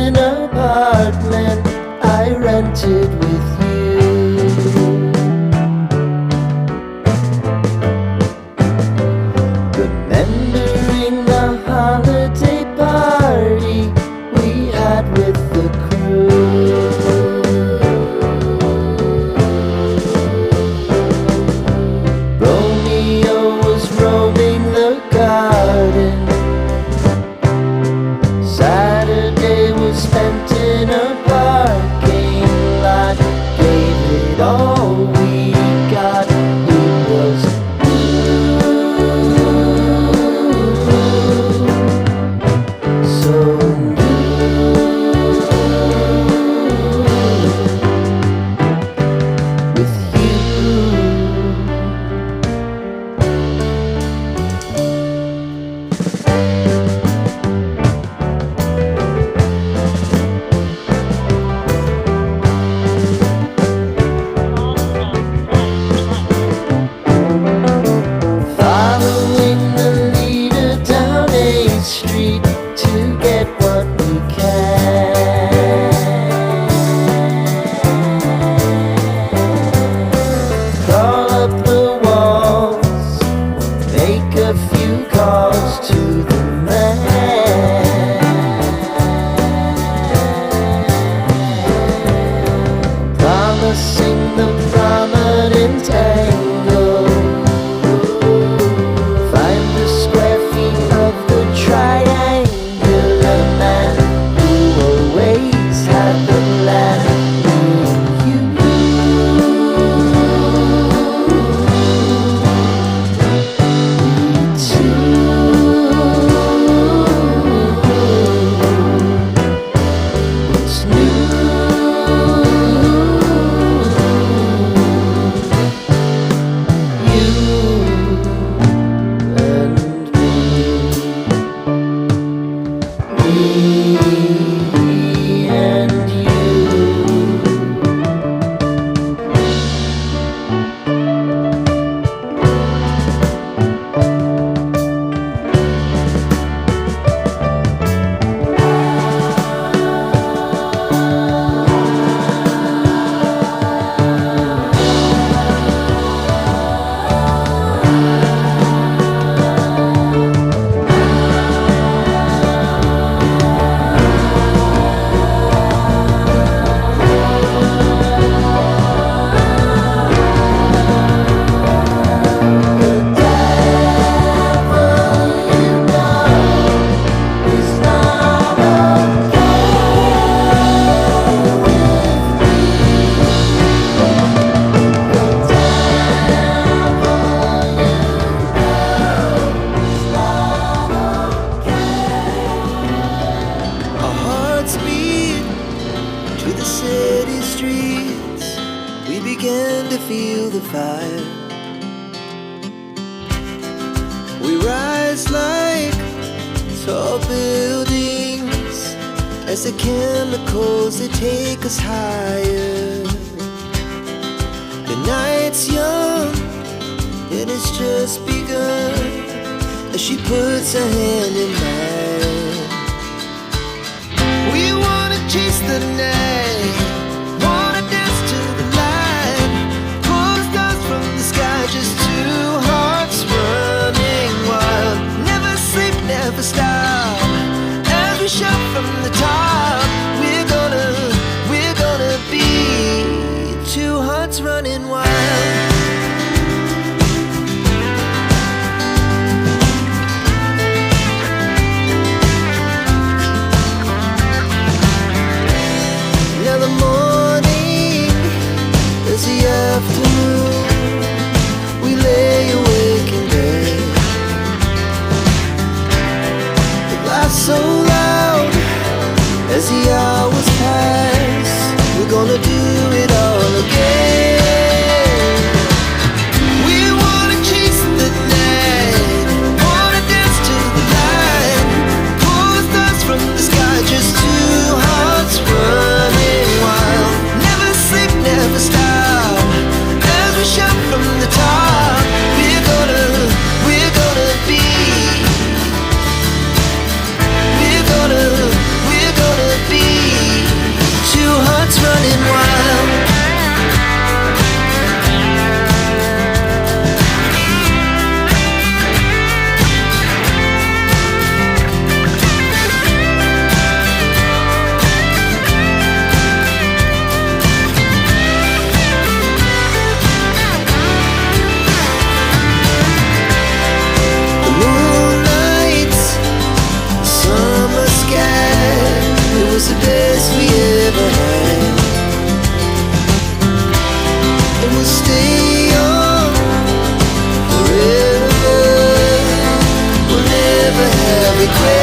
an apartment I rented with you. Remembering the holiday party we had with the crew. Romeo was roaming the garden. Saturday was spent in a parking lot. Gave it all we got. It was so with you. Following the leader down 8th Street to get what we can. Crawl up the walls, make a few calls to the man. Promising the prominent angle. Find the square feet of the triangular man who always had the land. What's new? Me and you. To the city streets, we began to feel the fire. We rise like tall buildings as the chemicals that take us higher. The night's young and it's just begun as she puts her hand in mine. We wanna chase the night, wanna dance to the light, pull the stars from the sky, just two hearts running wild. Never sleep, never stop, as we shout from the top. We're gonna be two hearts running wild. So loud as the hours pass, we're gonna do it all again. We wanna chase the night, wanna dance to the light, pull the stars from the sky, just two hearts running wild. Never sleep, never stop, as we shout from the top. We're gonna be. We're gonna be best we ever had. And we'll stay young forever. We'll never have regrets.